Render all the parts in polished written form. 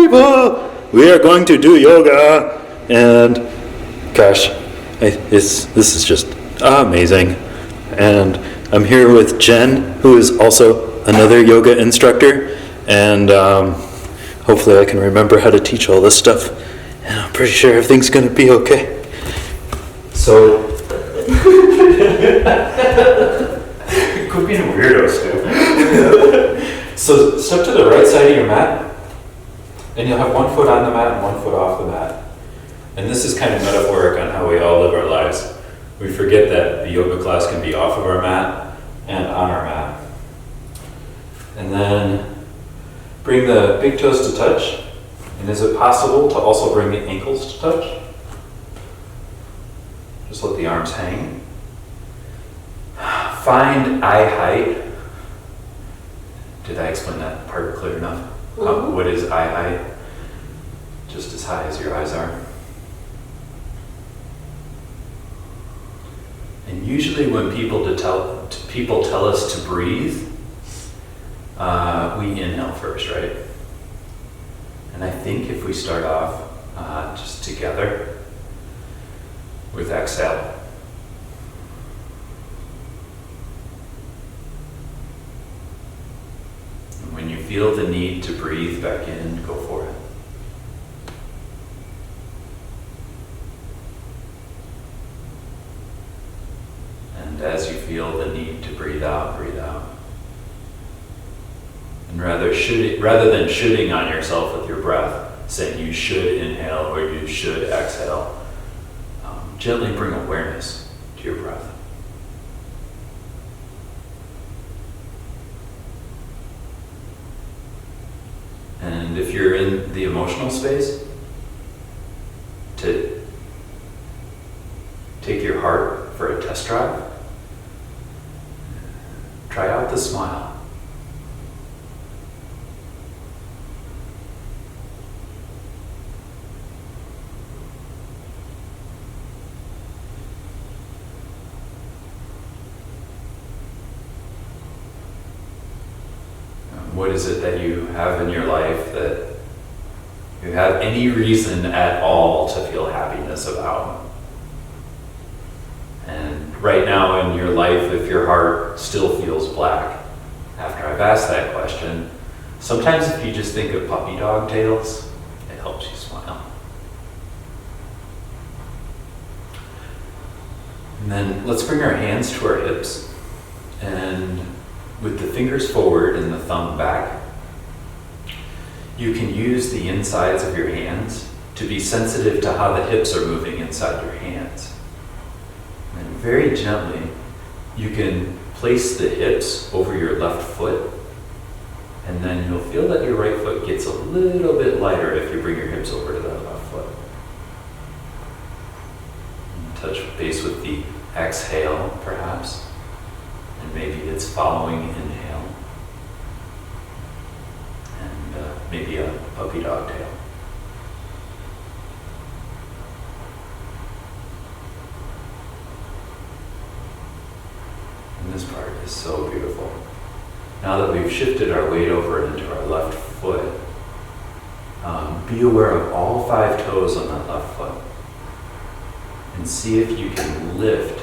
people, we are going to do yoga. And gosh, this is just amazing. And I'm here with Jen, who is also another yoga instructor. And hopefully I can remember how to teach all this stuff. And I'm pretty sure everything's going to be okay. So, quit being a weirdo, Stu. So step to the right side of your mat, and you'll have one foot on the mat and one foot off the mat. And this is kind of metaphoric on how we all live our lives. We forget that the yoga class can be off of our mat and on our mat. And then bring the big toes to touch. And is it possible to also bring the ankles to touch? Just let the arms hang. Find eye height. Did I explain that part clear enough? What is eye height? Just as high as your eyes are. And usually when people tell us to breathe, we inhale first, right? And I think if we start off just together with exhale. And when you feel the need to breathe back in, go for it. And as you feel the need to breathe out, breathe out. And rather than shooting on yourself with your breath, saying you should inhale or you should exhale, gently bring awareness to your breath. And if you're in the emotional space, to take your heart for a test drive, try out the smile. What is it that you have in your life that you have any reason at all to feel happiness about? And right now in your life, if your heart still feels black, after I've asked that question, sometimes if you just think of puppy dog tails, it helps you smile. And then let's bring our hands to our hips, and with the fingers forward and the thumb back, you can use the insides of your hands to be sensitive to how the hips are moving inside your hands. And very gently, you can place the hips over your left foot, and then you'll feel that your right foot gets a little bit lighter if you bring your hips over to that left foot. And touch base with the exhale, perhaps. And maybe it's following inhale. And maybe a puppy dog tail. And this part is so beautiful. Now that we've shifted our weight over into our left foot, be aware of all 5 toes on that left foot. And see if you can lift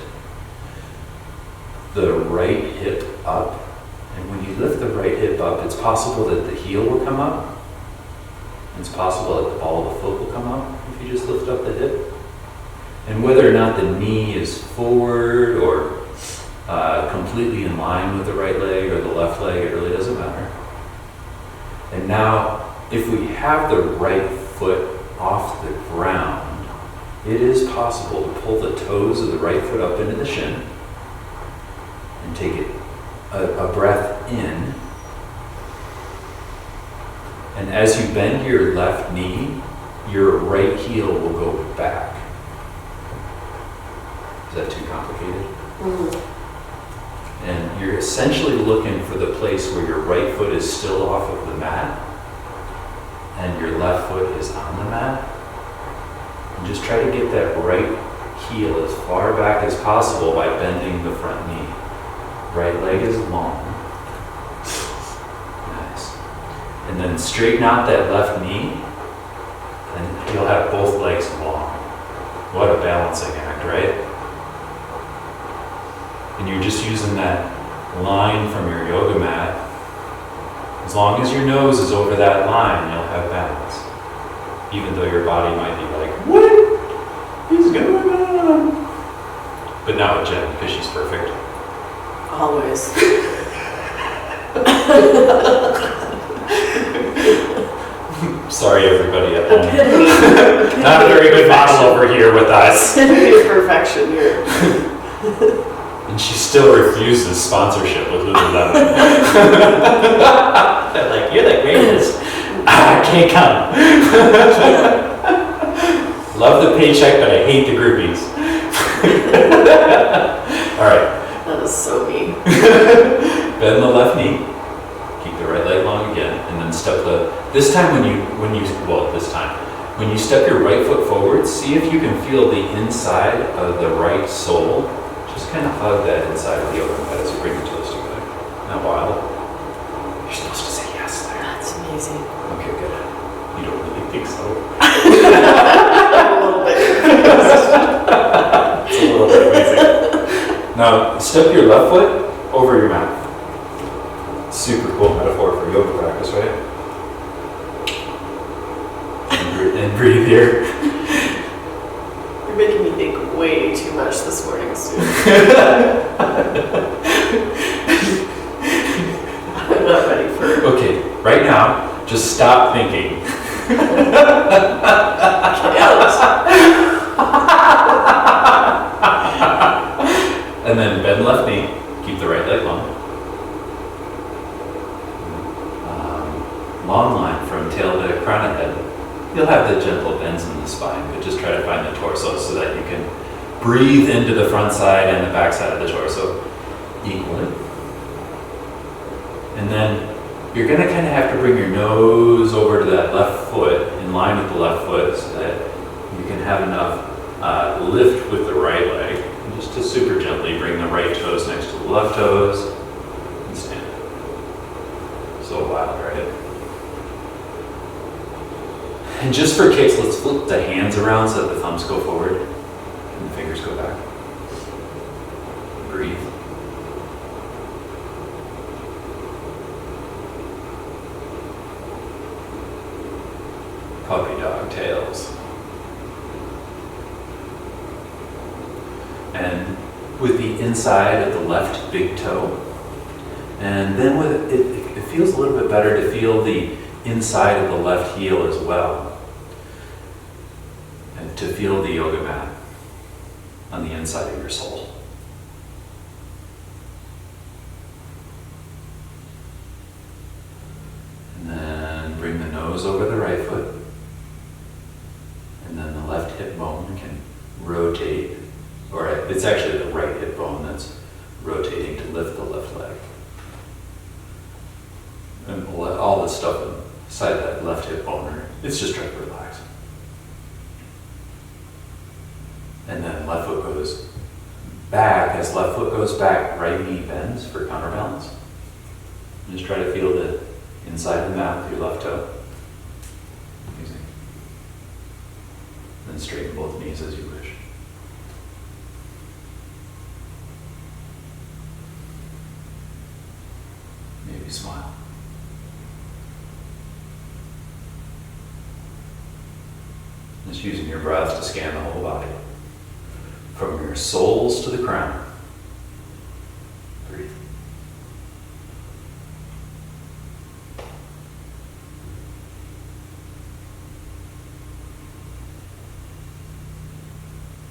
the right hip up. And when you lift the right hip up, it's possible that the heel will come up. It's possible that the ball of the foot will come up if you just lift up the hip. And whether or not the knee is forward or completely in line with the right leg or the left leg, it really doesn't matter. And now, if we have the right foot off the ground, it is possible to pull the toes of the right foot up into the shin and take it a breath in. And as you bend your left knee, your right heel will go back. Is that too complicated? And you're essentially looking for the place where your right foot is still off of the mat and your left foot is on the mat. And just try to get that right heel as far back as possible by bending the front knee. Right leg is long. Nice. And then straighten out that left knee And you'll have both legs long. What a balancing act, right? And you're just using that line from your yoga mat. As long as your nose is over that line, you'll have balance. Even though your body might be like, what is going on? But not with Jen, because she's perfect. Always. Sorry, everybody at home. Not a very good model over here with us. Perfection here. And she still refuses sponsorship with Lululemon. They're like, you're the greatest. I can't come. Love the paycheck, but I hate the groupies. All right. That is so mean. Bend the left knee. Keep the right leg long again, and then step this time when you step your right foot forward, see if you can feel the inside of the right sole. Just kind of hug that inside of the yoga mat as you bring your toes together. Isn't that wild? You're supposed to say yes there. That's amazing. Okay, good. You don't really think so? A little bit. It's a little bit amazing. Now, step your left foot over your mat. Super cool metaphor for yoga practice, right? And breathe here. You're making me think way too much this morning, Sue. I'm not ready for it. Okay, right now, just stop thinking. And then bend left knee, keep the right leg long. Long line from tail to crown of head. You'll have the gentle bends in the spine, but just try to find the torso so that you can breathe into the front side and the back side of the torso equally. And then you're going to kind of have to bring your nose over to that left foot, in line with the left foot, so that you can have enough lift with the right leg. And just to super gently bring the right toes next to the left toes and stand. So wild, right? And just for kicks, let's flip the hands around so that the thumbs go forward and the fingers go back. Breathe. Puppy dog tails. And with the inside of the left big toe. And then with it feels a little bit better to feel the inside of the left heel as well. And to feel the yoga mat on the inside of your sole. And then bring the nose over the right foot. And then the left hip bone can rotate, or it's actually the right hip bone that's rotating to lift the left leg. And all the stuff inside that left hip bone, it's just trying to relax. And then left foot goes back. As left foot goes back, right knee bends for counterbalance. Just try to feel the inside of the mat with your left toe. Amazing. Then straighten both knees as you wish. Maybe smile. Just using your breath to scan the whole body. From your soles to the crown. Breathe.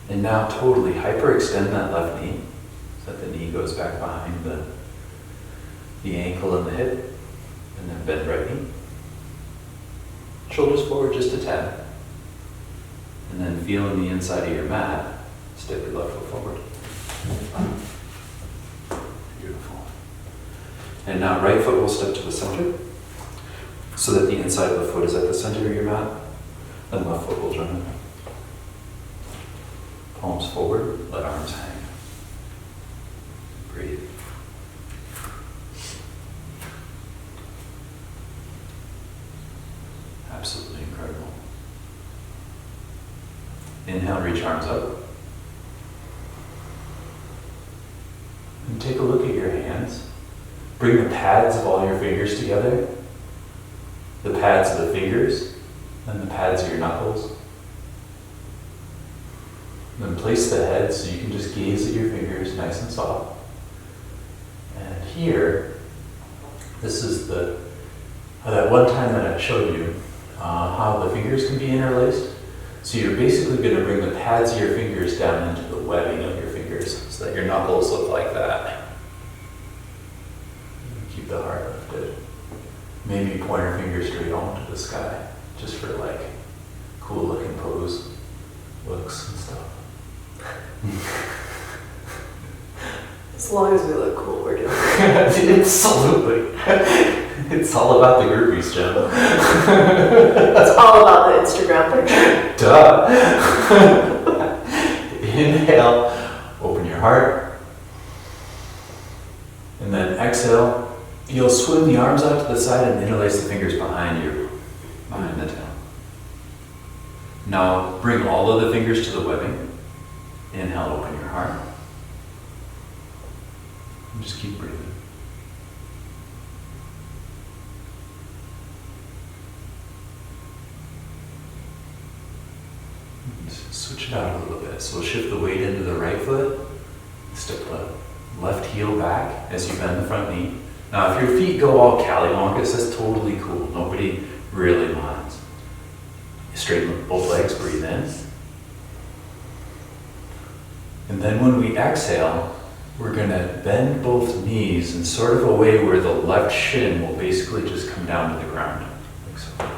And now totally hyperextend that left knee so that the knee goes back behind the ankle and the hip. And then bend right knee. Shoulders forward just a tad. And then feeling the inside of your mat, step your left foot forward. Beautiful. And now right foot will step to the center so that the inside of the foot is at the center of your mat. And left foot will join in. Palms forward, let arms hang. Breathe. Absolutely incredible. Inhale, reach arms up. And take a look at your hands. Bring the pads of all your fingers together. The pads of the fingers and the pads of your knuckles. Then place the head so you can just gaze at your fingers nice and soft. And here, this is that one time that I showed you how the fingers can be interlaced. So you're basically going to bring the pads of your fingers down into the webbing of your fingers so that your knuckles look like that. Keep the heart lifted. Maybe point your finger straight on to the sky, just for like cool looking pose, looks and stuff. As long as we look cool, we're doing it. Absolutely. It's all about the groupies, Jen. It's all about the Instagram picture. Duh. Inhale, open your heart. And then exhale. You'll swing the arms out to the side and interlace the fingers behind you, behind the tail. Now bring all of the fingers to the webbing. Inhale, open your heart. And just keep breathing. Switch it out a little bit. So we'll shift the weight into the right foot. Step the left heel back as you bend the front knee. Now if your feet go all cattywampus, that's totally cool. Nobody really minds. Straighten both legs, breathe in. And then when we exhale, we're going to bend both knees in sort of a way where the left shin will basically just come down to the ground. Like so.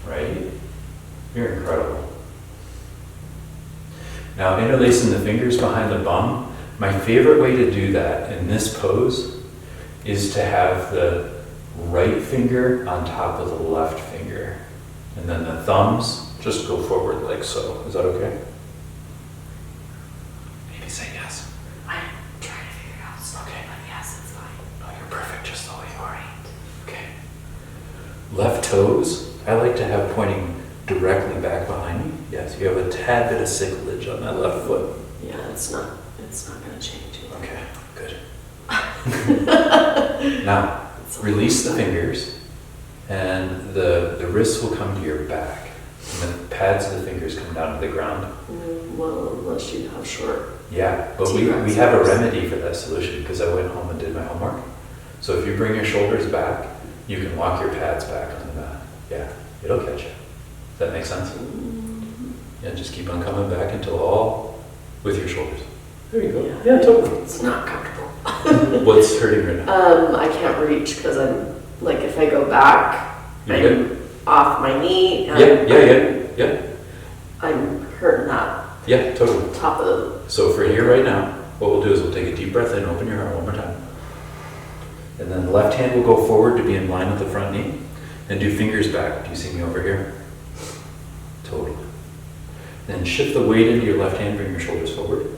Right? You're incredible. Now interlacing the fingers behind the bum, my favorite way to do that in this pose is to have the right finger on top of the left finger. And then the thumbs just go forward like so. Is that okay? Maybe say yes. I'm trying to figure it out. Okay. But yes, it's fine. Oh, you're perfect just the way you are. Okay. Left toes, I like to have pointing directly back behind me. Yes, you have a tad bit of cyclage on that left foot. Yeah, it's not going to change. Okay, good. Now, release the fingers, and the wrists will come to your back. And the pads of the fingers come down to the ground. Well, unless you have short. Yeah, but we have a remedy for that solution because I went home and did my homework. So if you bring your shoulders back, you can walk your pads back on the mat. Yeah, it'll catch you. Does that make sense? Yeah, just keep on coming back until all with your shoulders. There you go. Yeah, totally. It's not comfortable. What's hurting right now? I can't reach because I'm like, if I go back, You I'm good? off my knee. And Yeah. I'm hurting that Yeah, totally. top of So for here right now, what we'll do is we'll take a deep breath in, open your heart one more time. And then the left hand will go forward to be in line with the front knee. And do fingers back. Do you see me over here? Totally. Then shift the weight into your left hand, bring your shoulders forward.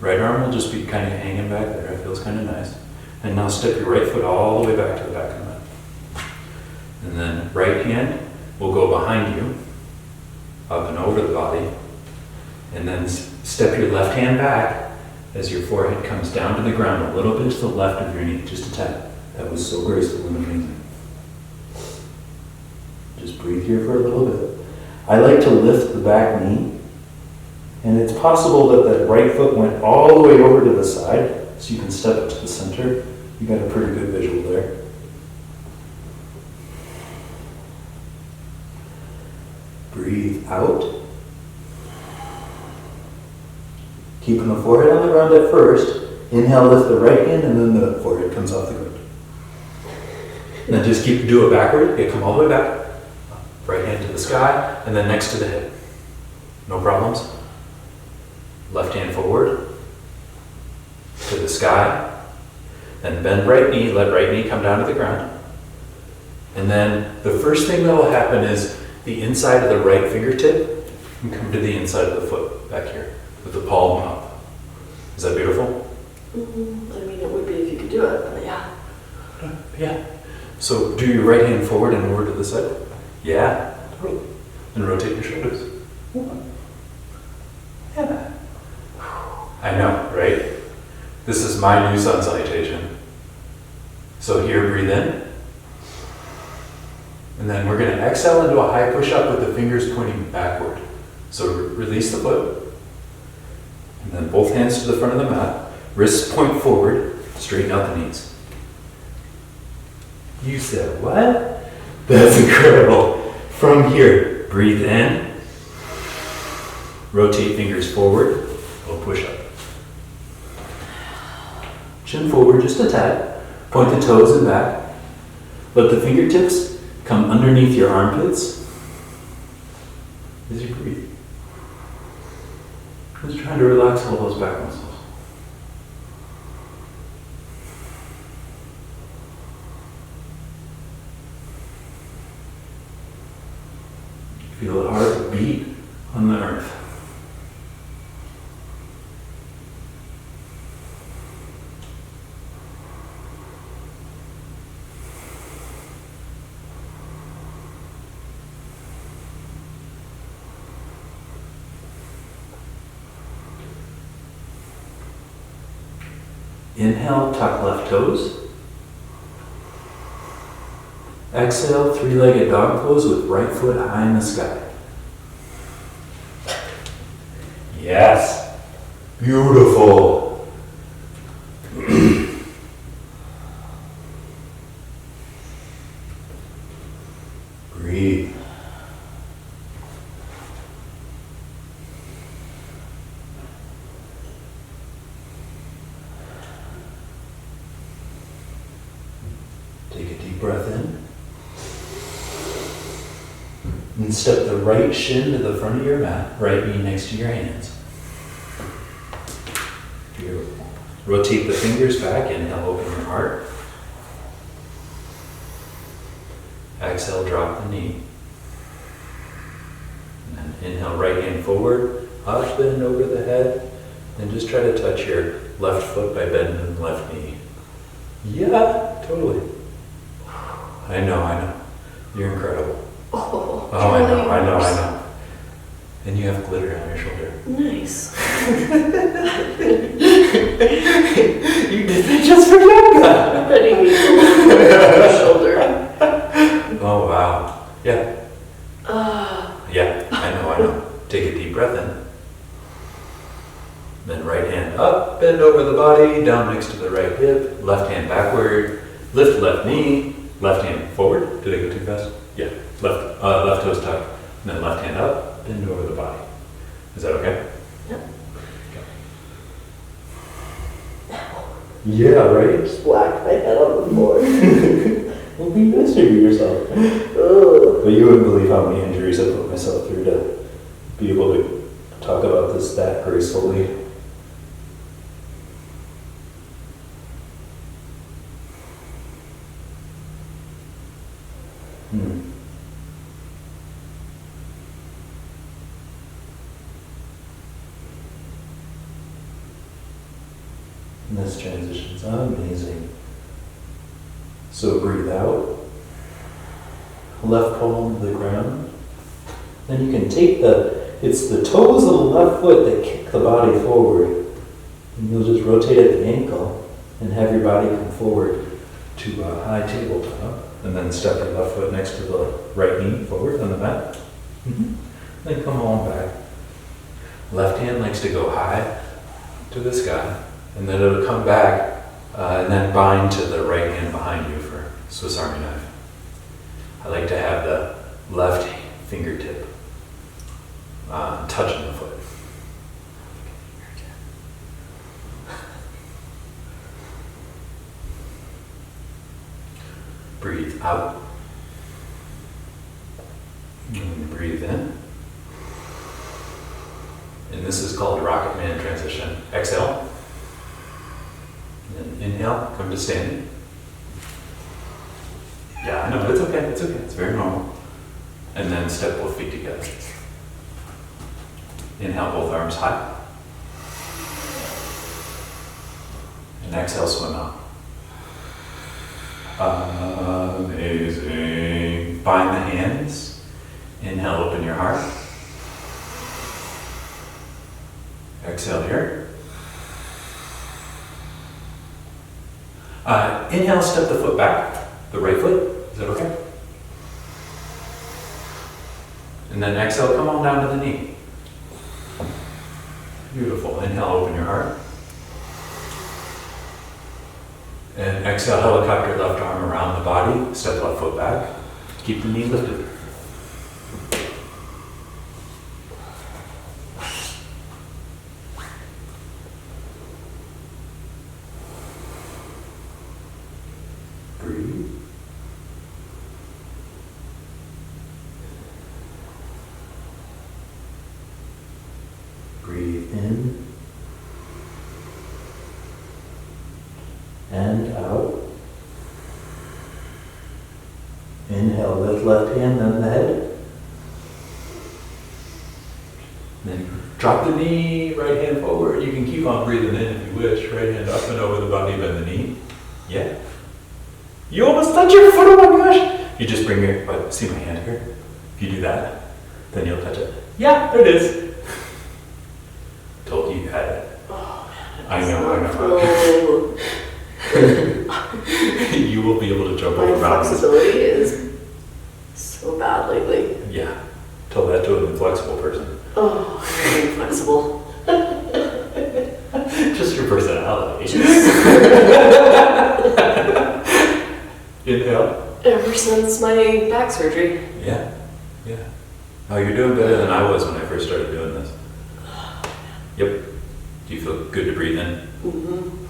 Right arm will just be kind of hanging back there. It feels kind of nice. And now step your right foot all the way back to the back of the mat. And then right hand will go behind you, up and over the body. And then step your left hand back as your forehead comes down to the ground, a little bit to the left of your knee, just a tap. That was so graceful and amazing. Just breathe here for a little bit. I like to lift the back knee, and it's possible that that right foot went all the way over to the side, so you can step up to the center. You got a pretty good visual there. Breathe out. Keeping the forehead on the ground at first. Inhale, lift the right hand, and then the forehead comes off the ground. And then just do it backward. You come all the way back. Right hand to the sky, and then next to the hip. No problems. Left hand forward to the sky. Then bend right knee, let right knee come down to the ground. And then the first thing that will happen is the inside of the right fingertip can come to the inside of the foot back here with the palm up. Is that beautiful? I mean, it would be if you could do it, but yeah. Yeah. So do your right hand forward and over to the side. Yeah, totally. And rotate your shoulders. One. Yeah. I know, right? This is my new sun salutation. So here, breathe in. And then we're going to exhale into a high push-up with the fingers pointing backward. So release the foot. And then both hands to the front of the mat. Wrists point forward. Straighten out the knees. You said what? That's incredible. From here, breathe in. Rotate fingers forward. We'll push up. Chin forward just a tad. Point the toes and back. Let the fingertips come underneath your armpits as you breathe. Just trying to relax all those back muscles. Feel the heart beat on the earth. Inhale, tuck left toes. Exhale, three-legged dog pose with right foot high in the sky. Yes. Beautiful. Breathe. Take a deep breath in. And step the right shin to the front of your mat, right knee next to your hands. Beautiful. Rotate the fingers back, inhale, open your heart. Exhale, drop the knee. And then inhale, right hand forward, up and over the head. And just try to touch your left foot by bending the left knee. Yeah, totally. I know. You're incredible. Oh, I know. And you have glitter on your shoulder. Nice. You did that just for yoga. Everybody needs a little glitter on their shoulder. Oh, wow. Yeah. Ah. Yeah, I know. Take a deep breath in. Then right hand up, bend over the body, down next to the right hip, left hand backward, lift left knee, left hand forward. Did I go too fast? Yeah. Left toes tuck, and then left hand up, bend over the body. Is that okay? Yep. Yeah, right? Just whacked my head on the floor. Well, be nice to yourself. But you wouldn't believe how many injuries I put myself through to be able to talk about this that gracefully. And this transition's amazing. So breathe out, left palm to the ground. Then you can take it's the toes of the left foot that kick the body forward. And you'll just rotate at the ankle and have your body come forward to a high tabletop. And then step your left foot next to the right knee forward on the mat. Then come on back. Left hand likes to go high to the sky. And then it'll come back and then bind to the right hand behind you for Swiss Army knife. I like to have the left fingertip touching the foot. Breathe out. And breathe in. And this is called Rocket Man transition. Exhale. And then inhale, come to standing. Yeah, I know, it's okay. It's very normal. And then step both feet together. Inhale, both arms high. And exhale, swim out. Amazing. Bind the hands Inhale, open your heart. Exhale here. Inhale, step the foot back, the right foot. Is that okay? And then exhale, come on down to the knee. Beautiful. Inhale, open your heart. And exhale, helicopter left arm around the body, step left foot back. Keep the knee lifted. Breathe. Breathe in and out. Inhale, lift left hand, then the head. Then drop the knee, right hand forward. You can keep on breathing in if you wish. Right hand up and over the body, bend the knee. Yeah. You almost touch your foot, oh my gosh. You just bring your, see my hand here? If you do that, then you'll touch it. Yeah, there it is. Told you had it. Oh, I know. You will be able to jump My over mountains. flexibility is so bad lately. Yeah. Tell that to an inflexible person. Oh, I'm inflexible. Just your personality. Inhale. Ever since my back surgery. Yeah. Yeah. Oh, you're doing better than I was when I first started doing this. Yep. Do you feel good to breathe in? Mm-hmm.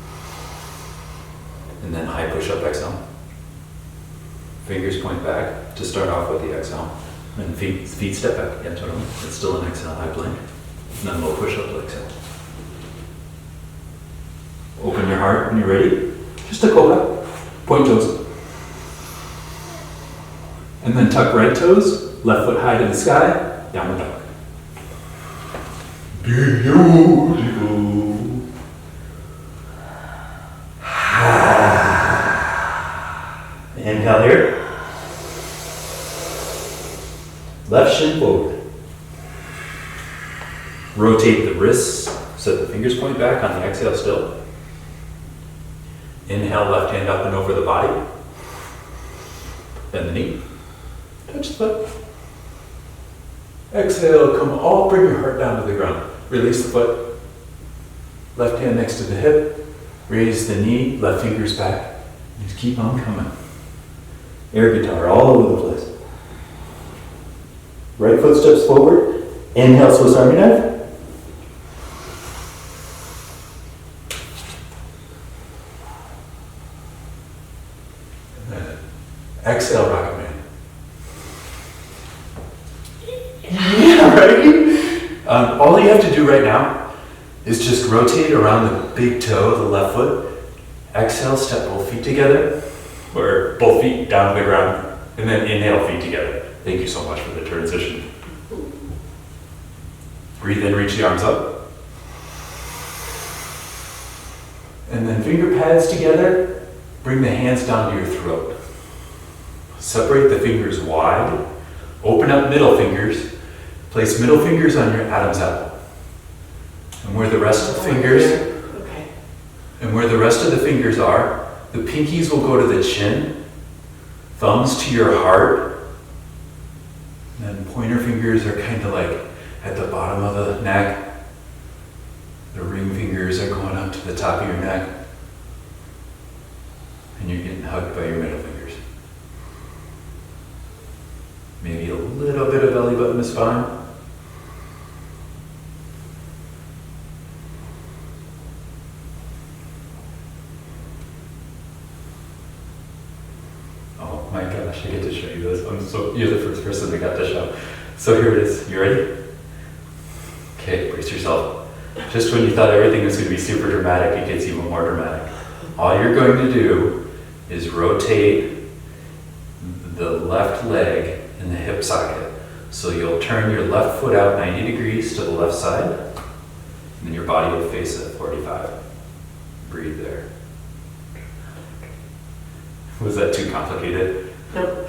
And then high push-up exhale. Fingers point back to start off with the exhale. And feet step back. Yeah, totally. It's still an exhale, high plank. And then low push-up exhale. Open your heart when you're ready. Just a cobra. Point toes. And then tuck right toes. Left foot high to the sky. Downward dog. Beautiful. Inhale here. Left shin forward. Rotate the wrists so the fingers point back on the exhale still. Inhale, left hand up and over the body. Bend the knee. Touch the foot. Exhale, come all, bring your heart down to the ground. Release the foot. Left hand next to the hip. Raise the knee, left fingers back. Just keep on coming. Air guitar all over the place. Right foot steps forward. Inhale, Swiss Army knife. And then exhale, Rocket Man. Yeah, right? All you have to do right now is just rotate around the big toe, the left foot. Exhale, step both feet together, or both feet down to the ground, and then inhale, feet together. Thank you so much for the transition. Breathe in, reach the arms up. And then finger pads together, bring the hands down to your throat. Separate the fingers wide, open up middle fingers, place middle fingers on your Adam's apple. And where the rest of the fingers, Okay. and where the rest of the fingers are, the pinkies will go to the chin, thumbs to your heart, and then pointer fingers are kind of like at the bottom of the neck. The ring fingers are going up to the top of your neck. And you're getting hugged by your middle fingers. Maybe a little bit of belly button to spine. Oh my gosh, I get to show you this. You're the first person that got to show. So here it is. You ready? Okay, brace yourself. Just when you thought everything was going to be super dramatic, it gets even more dramatic. All you're going to do is rotate the left leg in the hip socket. So you'll turn your left foot out 90 degrees to the left side, and then your body will face it at 45. Breathe there. Was that too complicated? No.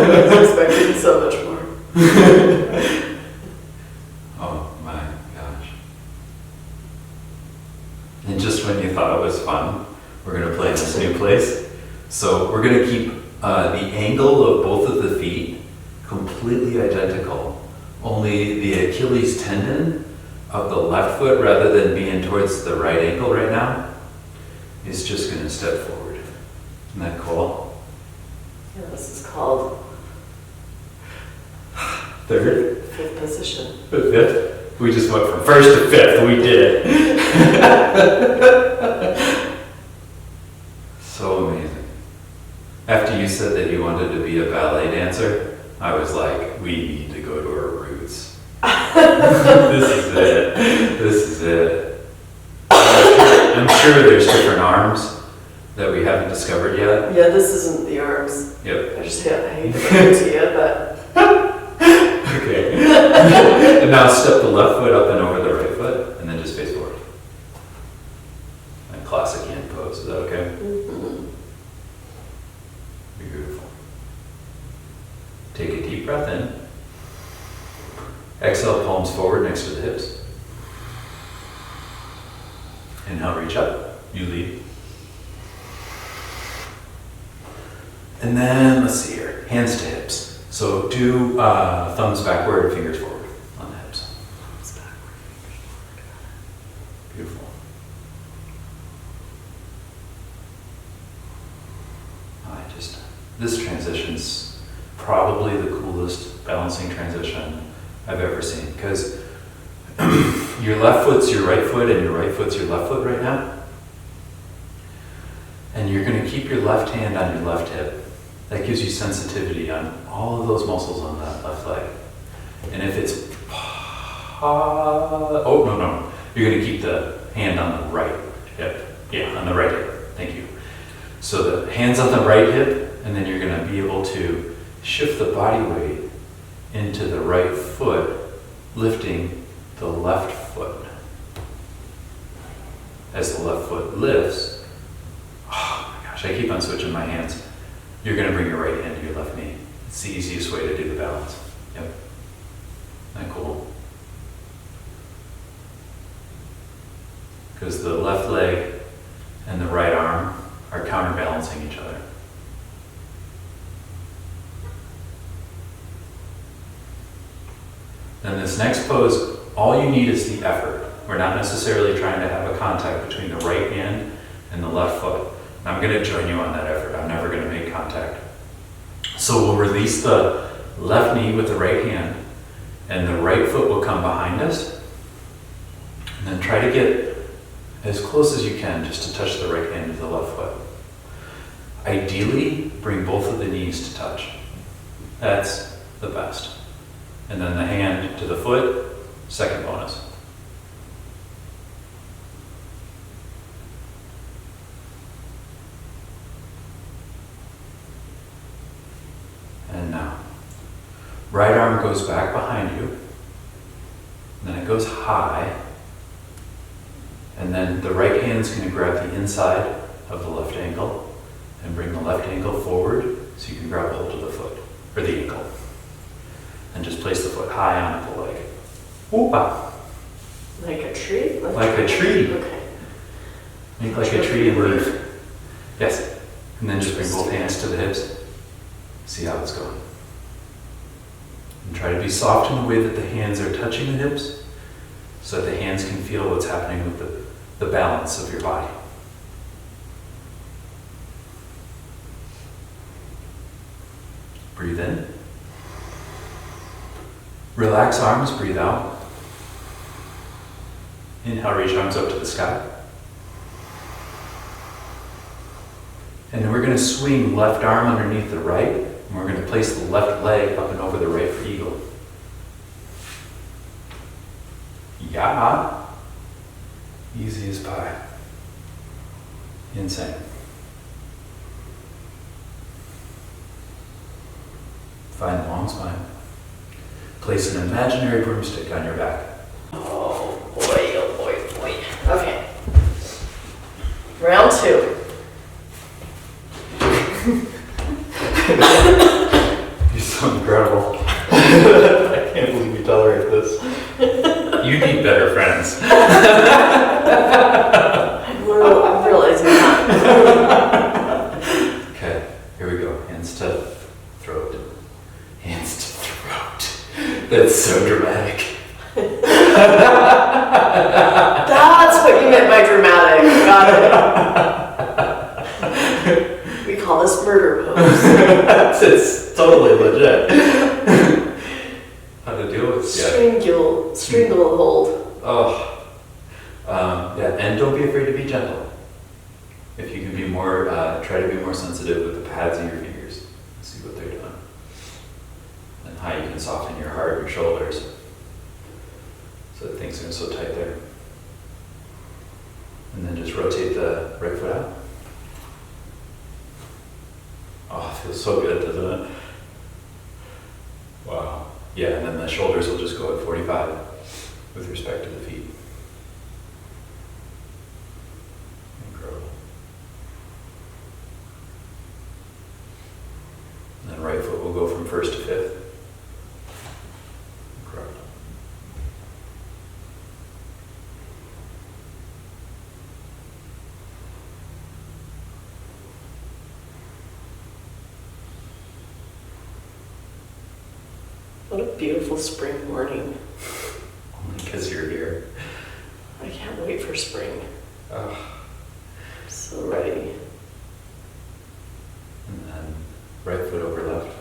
I was expecting so much more. Oh my gosh. And just when you thought it was fun, we're gonna play in this new place. So we're gonna keep the angle of both of the feet completely identical. Only the Achilles tendon of the left foot, rather than being towards the right ankle right now, is just gonna step forward. Isn't that cool? Yeah, this is called Third? fifth position. Fifth? We just went from first to fifth, we did it. So amazing. After you said that you wanted to be a ballet dancer, I was like, we need to go to our roots. This is it. This is it. I'm sure there's different arms that we haven't discovered yet. Yeah, this isn't the arms. Yep. I hate to bring it to you, but Okay. And now step the left foot up and over the right foot, and then just face forward. Like classic hand pose. Is that okay? Beautiful. Take a deep breath in. Exhale, palms forward next to the hips. Inhale, reach up. You lead. And then, let's see here, hands to hips. So do thumbs backward, fingers forward on the hips. Beautiful. This transition's probably the coolest balancing transition I've ever seen, because your left foot's your right foot and your right foot's your left foot right now. And you're going to keep your left hand on your left hip. That gives you sensitivity on all of those muscles on that left leg. And if it's, oh, no. You're going to keep the hand on the right hip. Yeah, on the right hip. Thank you. So the hand's on the right hip, and then you're going to be able to shift the body weight into the right foot, lifting the left foot. As the left foot lifts, oh my gosh, I keep on switching my hands. You're going to bring your right hand to your left knee. It's the easiest way to do the balance. Yep. Isn't that cool? Because the left leg and the right arm are counterbalancing each other. Then this next pose, all you need is the effort. We're not necessarily trying to have a contact between the right hand and the left foot. I'm going to join you on that effort. I'm never going to make contact. So we'll release the left knee with the right hand, and the right foot will come behind us. And then try to get as close as you can just to touch the right hand with the left foot. Ideally, bring both of the knees to touch. That's the best. And then the hand to the foot, second bonus. And now, right arm goes back behind you, then it goes high, and then the right hand's going to grab the inside of the left ankle and bring the left ankle forward so you can grab a hold of the foot, or the ankle. And just place the foot high on the leg. Whoop-ah. like a tree? Like a tree. Okay. Make like a tree and move. Yes. And then just bring both hands to the hips. See how it's going. And try to be soft in the way that the hands are touching the hips, so that the hands can feel what's happening with the balance of your body. Breathe in. Relax arms, breathe out. Inhale, reach arms up to the sky. And then we're going to swing left arm underneath the right, and we're going to place the left leg up and over the right for eagle. Yeah. Easy as pie. Insane. Find the long spine. Place an imaginary broomstick on your back. Oh boy. Okay. Round 2. You meant by dramatic. Got it. We call this murder pose. It's totally legit. How to deal with Strangle hold. Oh. Yeah, and don't be afraid to be gentle. If you can be more, try to be more sensitive with the pads of your fingers. See what they're doing. And how you can soften your heart, your shoulders, so that things aren't so tight there. And then just rotate the right foot out. Oh, it feels so good, doesn't it? Wow. Yeah, and then the shoulders will just go at 45 with respect to the feet. Incredible. And then right foot will go from first to fifth. Incredible. What a beautiful spring morning. Only because you're here. I can't wait for spring. Oh. I'm so ready. And then right foot over left.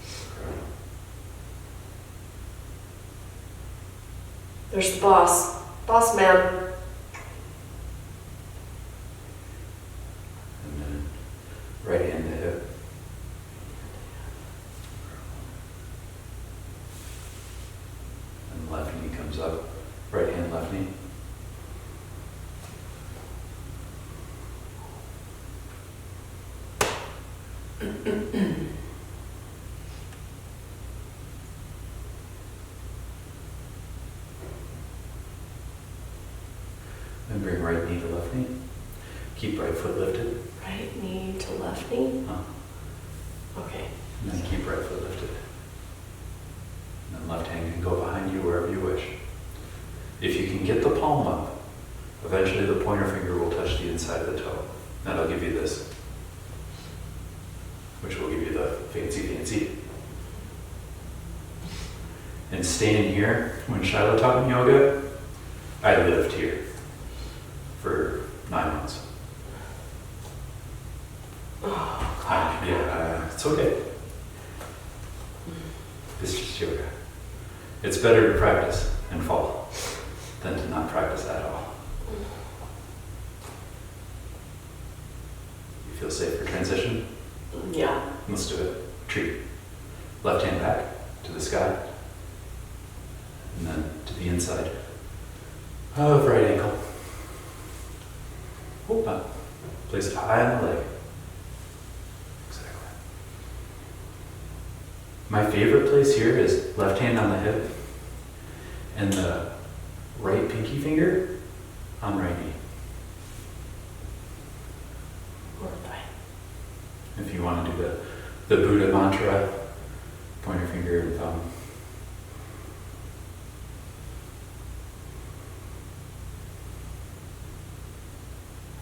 Incredible. There's the boss. Boss man. And then right hand to hip. And left knee comes up. Right hand, left knee. And bring right knee to left knee. Keep right foot lifted. Right knee to left knee. Huh. Okay. And then keep right foot lifted. And then left hand can go behind you wherever you wish. If you can get the palm up, eventually the pointer finger will touch the inside of the toe. That'll give you this, which will give you the fancy. And staying here, when Shiloh taught me yoga, I lived here for 9 months. It's okay. It's just yoga. It's better to practice and fall than to not practice at all. You feel safe for transition? Yeah. Let's do it. Tree. Left hand back to the sky. And then to the inside of right ankle. Whoop up. Place it high on the leg. Exactly. My favorite place here is left hand on the hip and the right pinky finger on right knee. If you want to do the Buddha mantra, pointer finger and thumb.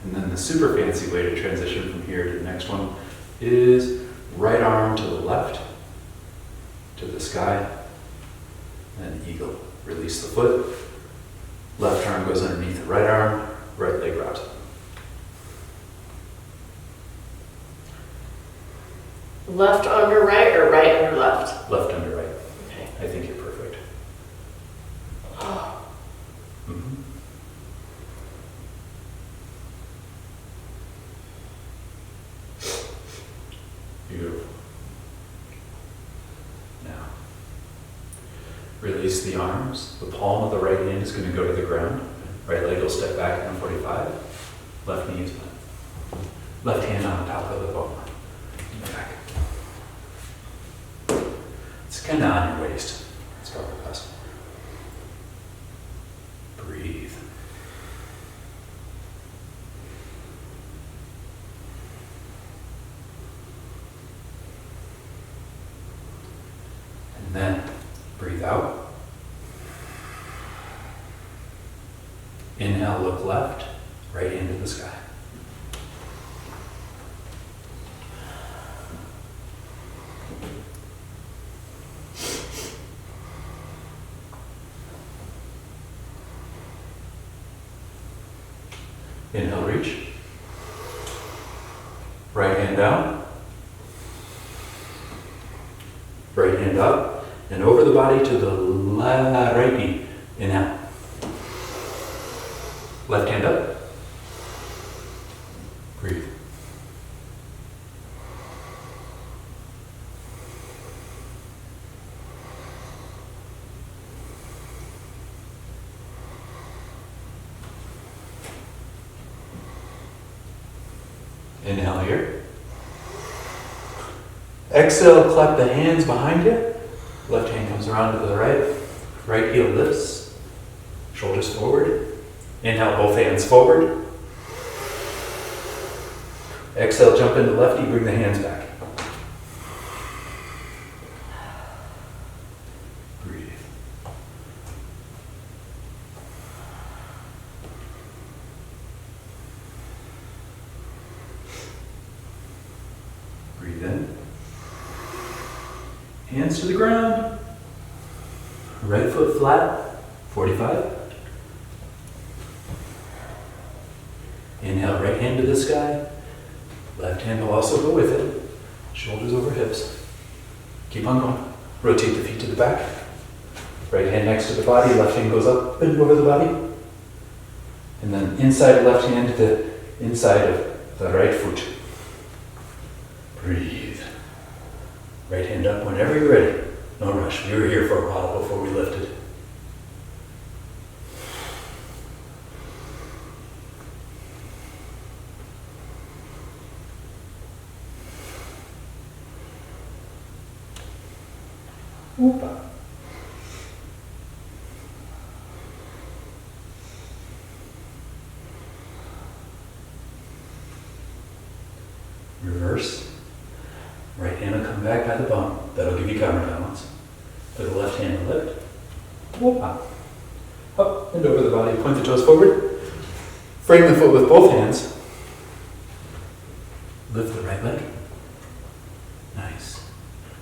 And then the super fancy way to transition from here to the next one is right arm to the left, to the sky, and eagle. Release the foot. Left arm goes underneath the right arm, right leg wraps up. Left under right or right under left? Left under right. Okay. I think you're perfect. Oh, Mm-hmm. Beautiful. Now, release the arms. The palm of the right hand is going to go to the ground. Right leg will step back on 45. Left knee is bent. Left hand on top of the bone. Back. It's kind of on your waist. It's probably best. Breathe. And then breathe out. Inhale, look left, right hand to the sky. Inhale, reach. Right hand down. Right hand up and over the body to the right knee. Inhale. Left hand up. Breathe. Inhale here. Exhale, clap the hands behind you. Left hand comes around to the right. Right heel lifts. Shoulders forward. Inhale, both hands forward. Exhale, jump into lefty, bring the hands back. Breathe. Breathe in. Hands to the ground. Right foot flat, 45. Inhale, right hand to the sky. Left hand will also go with it. Shoulders over hips. Keep on going. Rotate the feet to the back. Right hand next to the body, left hand goes up and over the body. And then inside left hand to the inside of the right foot. Breathe. Right hand up whenever you're ready. No rush. We were here for a while before we lifted. Whoop. Reverse. Right hand will come back by the bum. That'll give you counterbalance. With the left hand will lift. Whoop. Up and over the body. Point the toes forward. Frame the foot with both hands. Lift the right leg. Nice.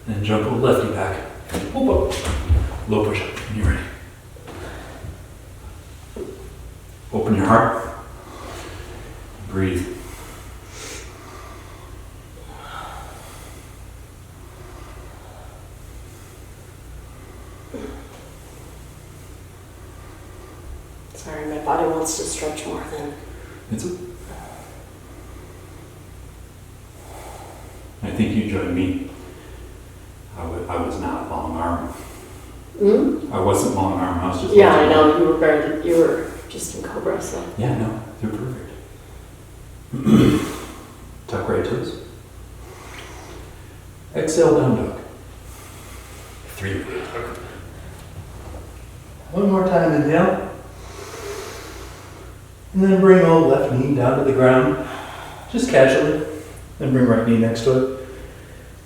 Then jump with lefty back. Whoop up. Low push up when you're ready. Open your heart. Breathe. Sorry, my body wants to stretch more than. I think you joined me. I was not long arm. I wasn't long arm. I was just. Yeah, I know. You were just in Cobra, so. Yeah, no, they're perfect. Tuck right toes. Exhale, down dog. 3. One more time, inhale. And then bring old left knee down to the ground, just casually. Then bring right knee next to it.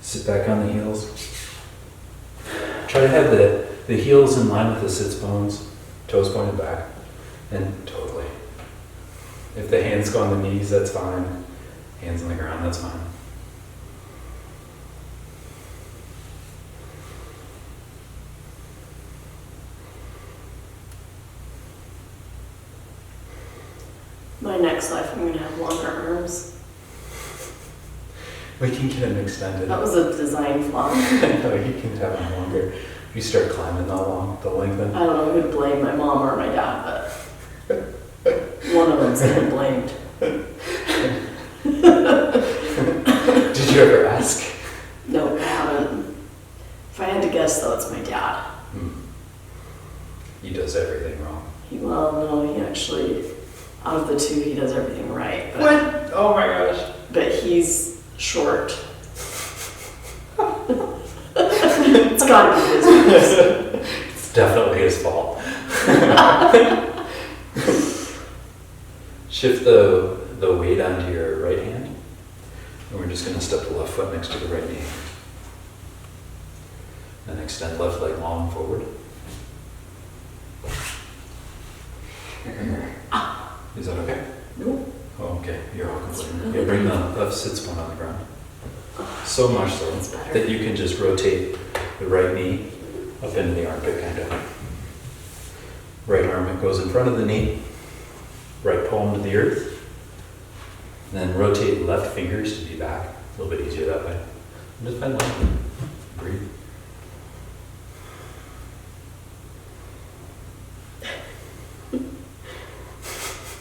Sit back on the heels. Try to have the heels in line with the sits bones, toes pointed back, and totally. If the hands go on the knees, that's fine. Hands on the ground, that's fine. My next life, I'm gonna have longer arms. We can get them extended. That was a design flaw. No, you can have them longer. If you start climbing that long, they'll lengthen. I don't know who'd blame my mom or my dad, but one of them's getting blamed. Did you ever ask? No, I haven't. If I had to guess, though, it's my dad. He does everything wrong. Well, no, he actually, out of the two, he does everything right. But, What? Oh my gosh. But he's short. It's gotta be his fault. It's definitely his fault. Shift the weight onto your right hand. And we're just going to step the left foot next to the right knee. Then extend left leg long forward. Is that okay? Nope. Oh, okay. You're all complete. Yeah, bring the left sits bone on the ground. So much so That's better. that you can just rotate the right knee up into the armpit, kind of. Right arm goes in front of the knee. Right palm to the earth. Then rotate left fingers to be back. A little bit easier that way. And just find length. Breathe.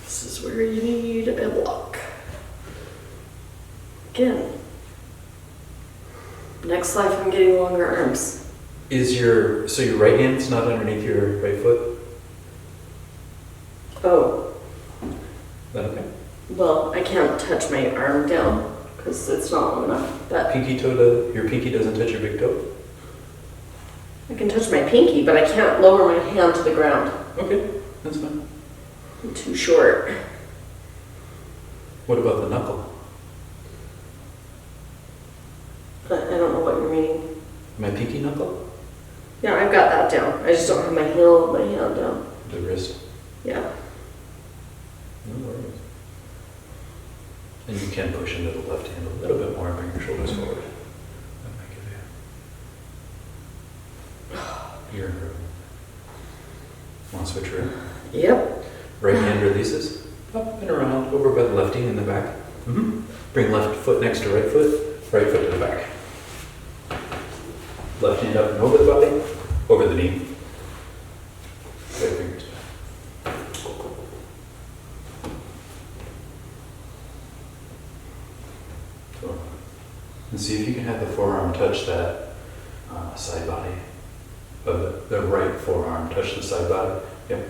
This is where you need a block. Again. Next life I'm getting longer arms. So your right hand's not underneath your right foot? Oh, Is that okay? well, I can't touch my arm down because it's not long enough. But Your pinky doesn't touch your big toe? I can touch my pinky, but I can't lower my hand to the ground. Okay, that's fine. I'm too short. What about the knuckle? I don't know what you're meaning. My pinky knuckle? Yeah, I've got that down. I just don't have my heel of my hand down. The wrist? Yeah. No worries. And you can push into the left hand a little bit more and bring your shoulders forward. That might give you. You're in room. Want to switch room? Yep. Right hand releases. Up and around, over by the left knee in the back. Bring left foot next to right foot to the back. Left hand up and over the body, over the knee. Right fingers back. And see if you can have the forearm touch that side body. The right forearm touch the side body. Yep.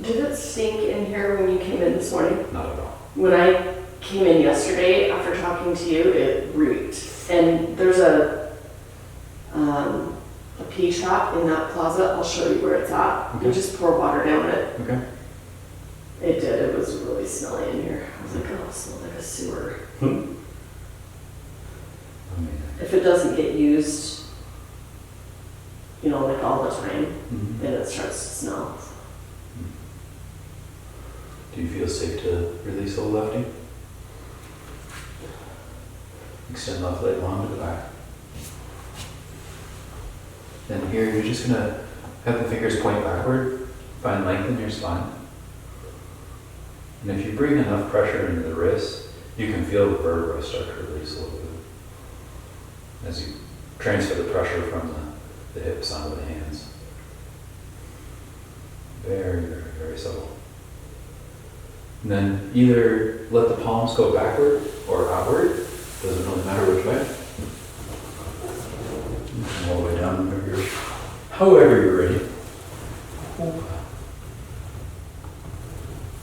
Did it sink in here when you came in this morning? Not at all. When I came in yesterday after talking to you, it reeked. And there's a pea trap in that closet. I'll show you where it's at. Okay. You just pour water down it. Okay. It did. It was really smelly in here. I was like, oh, it smells like a sewer. If it doesn't get used, you know, like all the time, then it starts to smell. Do you feel safe to release the lefty? Extend left leg long to the back. Then here, you're just gonna have the fingers point backward, find length in your spine. And if you bring enough pressure into the wrist, you can feel the vertebra start to release a little bit. As you transfer the pressure from the hips onto the hands. Very, very, very subtle. And then either let the palms go backward or outward. Doesn't really matter which way. And all the way down under your, however you're ready.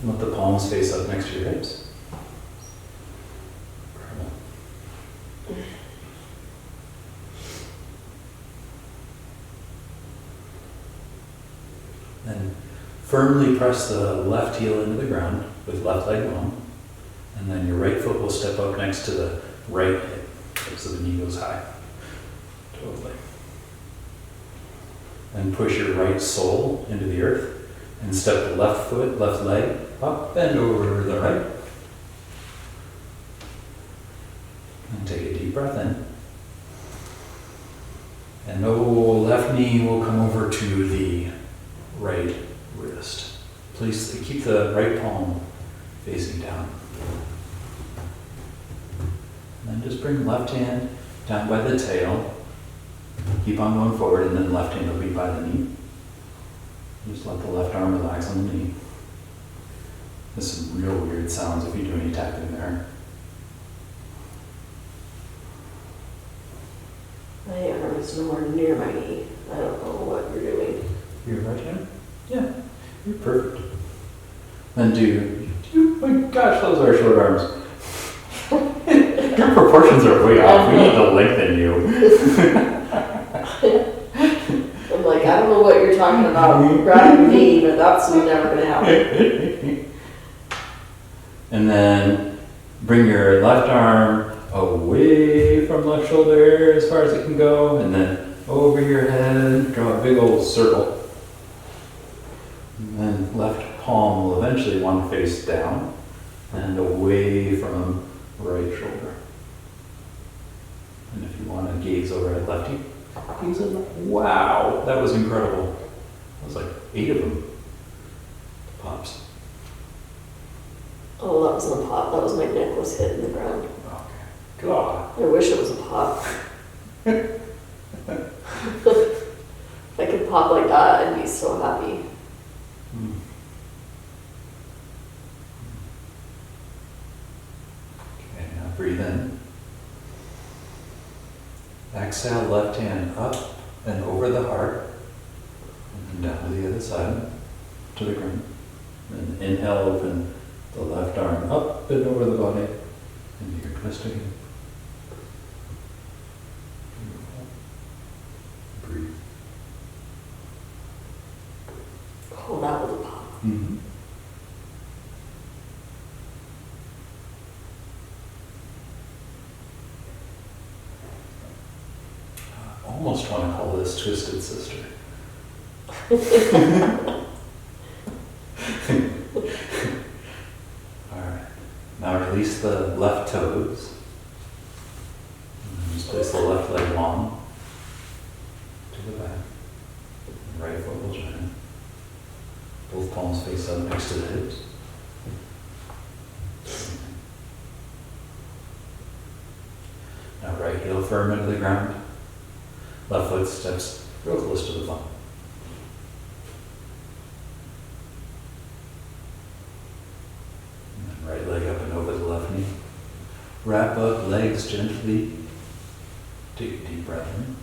Let the palms face up next to your hips. Then firmly press the left heel into the ground with left leg long. And then your right foot will step up next to the right hip, so the knee goes high. Totally. Then push your right sole into the earth and step the left foot, left leg up and over the right. And take a deep breath in. And no left knee will come over to the right wrist. Please keep the right palm facing down. And then just bring left hand down by the tail. Keep on going forward, and then left hand will be by the knee. Just let the left arm relax on the knee. There's some real weird sounds if you do any tapping there. My arm is nowhere near my knee. I don't know what you're doing. Your right hand? Yeah, you're perfect. Then my gosh, those are short arms. Your proportions are way off. We need to lengthen you. I'm like, I don't know what you're talking about grabbing me, but that's never going to happen. And then bring your left arm away from left shoulder as far as it can go, and then over your head, draw a big old circle. And then left palm will eventually want to face down and away from right shoulder. And if you want to gaze over at lefty, gaze at lefty. Wow, that was incredible. That was like 8 of them. Pops. Oh, that wasn't a pop. That was my necklace hitting the ground. Okay. God. I wish it was a pop. If I could pop like that, I'd be so happy. Hmm. Okay, now breathe in. Exhale, left hand up and over the heart. And then down to the other side, to the ground. And inhale, open the left arm up and over the body. And you can twist again. Beautiful. Breathe. Oh, that was a pop. Mm-hmm. I almost want to call this Twisted Sister. All right. Now release the left toes. And just place the left leg long to the back. Right foot will join in. Both palms face up next to the hips. Now right heel firm into the ground. Left foot steps real close to the bum. And then right leg up and over the left knee. Wrap up legs gently. Take a deep breath in.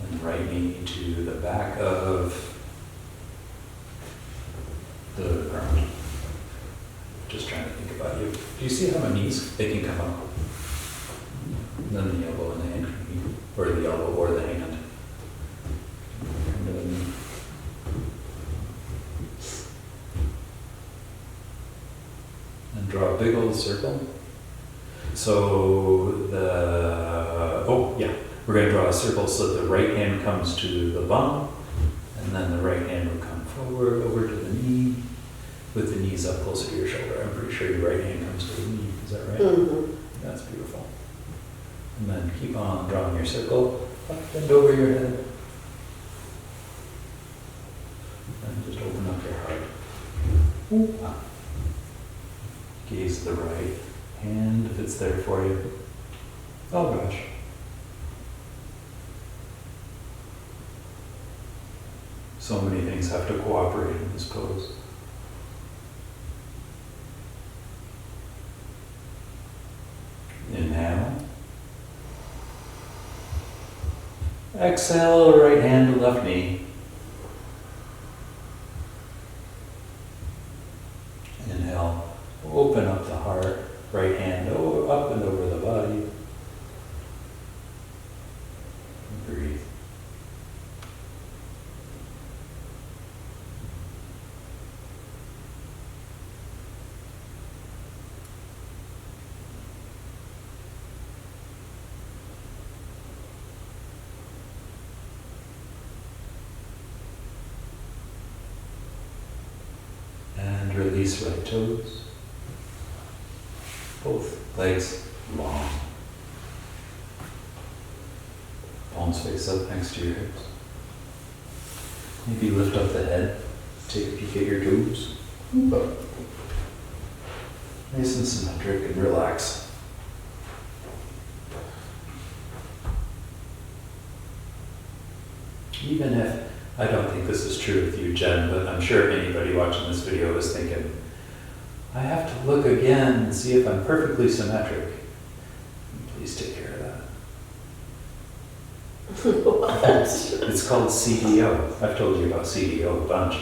And right knee to the back of the ground. Just trying to think about you. Do you see how my knees, they can come up? And then the elbow and the hand can be, or the elbow or the hand. And then, and draw a big old circle. So we're going to draw a circle so that the right hand comes to the bum, and then the right hand will come forward over to the knee, with the knees up closer to your shoulder. I'm pretty sure your right hand comes to the knee. Is that right? Mm-hmm. That's beautiful. And then keep on drawing your circle up and over your head. And just open up your heart. Ooh. Gaze the right hand if it's there for you. Oh gosh. So many things have to cooperate in this pose. Inhale. Exhale, right hand to left knee. Inhale, open up the heart, right hand up and over the body. Breathe. And release right toes. Both legs long. Palms face up next to your hips. Maybe lift up the head. Take a peek at your toes. Nice and symmetric and relax. Even if, I don't think this is true with you, Jen, but I'm sure anybody watching this video is thinking, I have to look again and see if I'm perfectly symmetric. Please take care of that. What? It's called CDO. I've told you about CDO a bunch.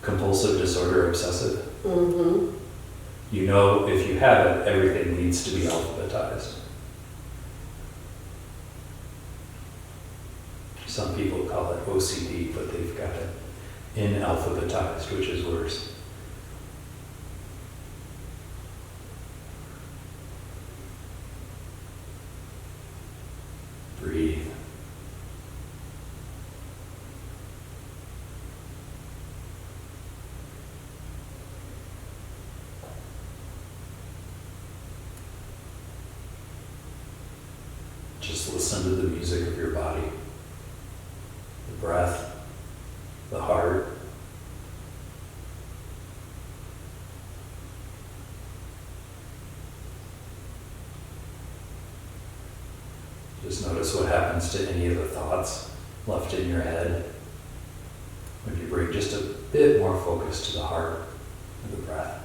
Compulsive disorder obsessive. Mm-hmm. You know, if you have it, everything needs to be alphabetized. Some people call it OCD, but they've got it inalphabetized, which is worse. Breathe. Just listen to the music of your body, the breath, the heart. Just notice what happens to any of the thoughts left in your head when you bring just a bit more focus to the heart and the breath.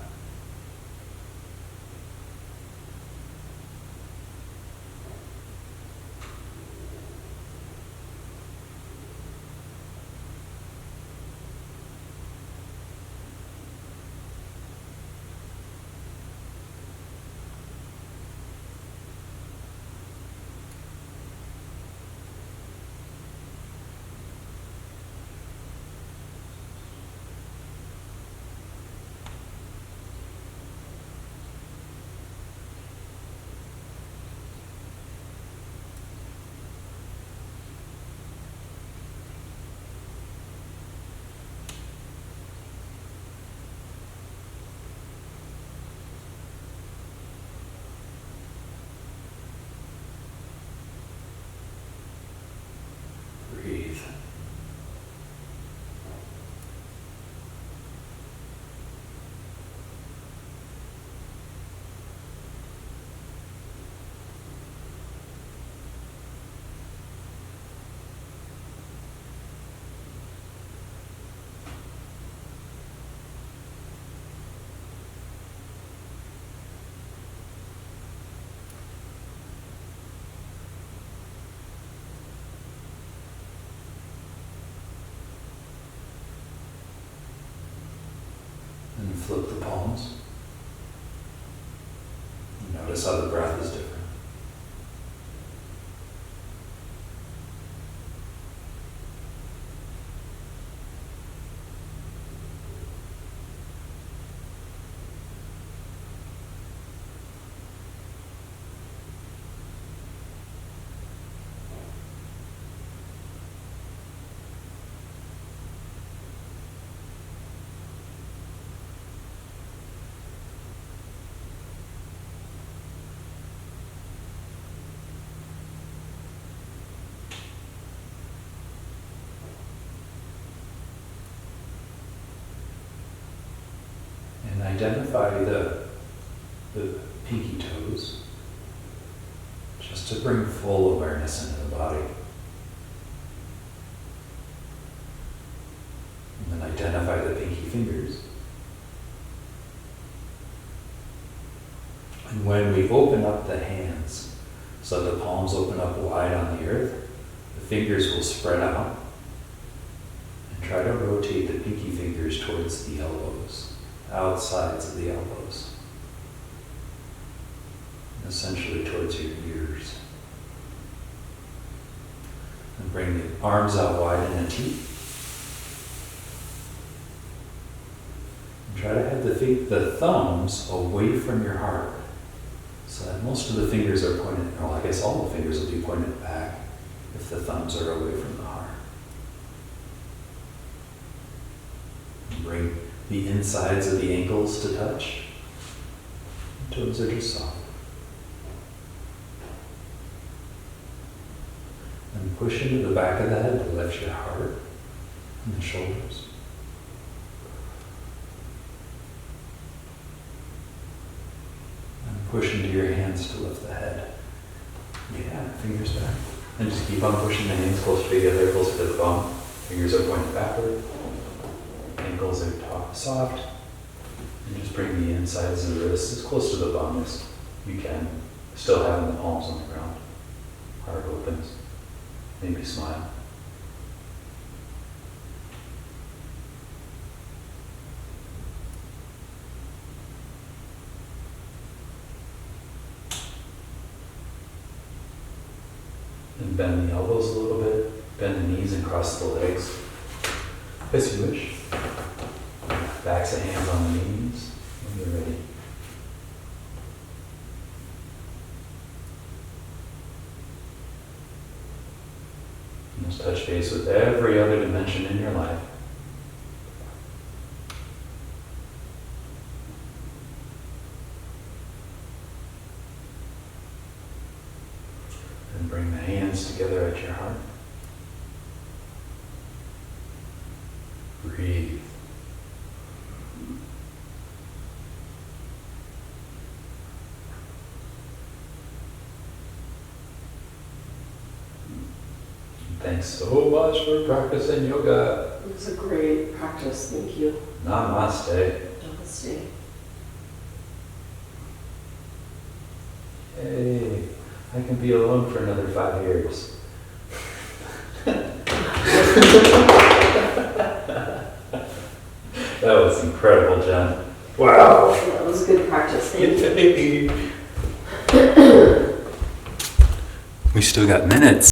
Breathe. And flip the palms. Notice how the breath is different. And identify the pinky toes, just to bring full awareness into the body. And then identify the pinky fingers. And when we open up the hands, so the palms open up wide on the earth, the fingers will spread out. And try to rotate the pinky fingers towards the elbows, outsides of the elbows. And essentially towards your ears. And bring the arms out wide in a T. And try to have the thumbs away from your heart. So that most of the fingers are pointed, well, I guess all the fingers will be pointed back if the thumbs are away from the heart. And bring the insides of the ankles to touch. Toes are just soft. And push into the back of the head to lift your heart and the shoulders. Push into your hands to lift the head. Yeah, fingers back. And just keep on pushing the hands closer together, closer to the bum. Fingers are pointed backward. Ankles are soft. And just bring the insides of the wrists as close to the bum as you can. Still having the palms on the ground. Heart opens. Maybe smile. And bend the elbows a little bit, bend the knees and cross the legs as you wish. Backs of hands on the knees when you're ready. And just touch base with every other dimension in your life. And bring the together at your heart. Breathe. Thanks so much for practicing yoga. It was a great practice, thank you. Namaste. Namaste. Hey, I can be alone for another 5 years. That was incredible, Jen. Wow. That was a good practice, thank you. We still got minutes.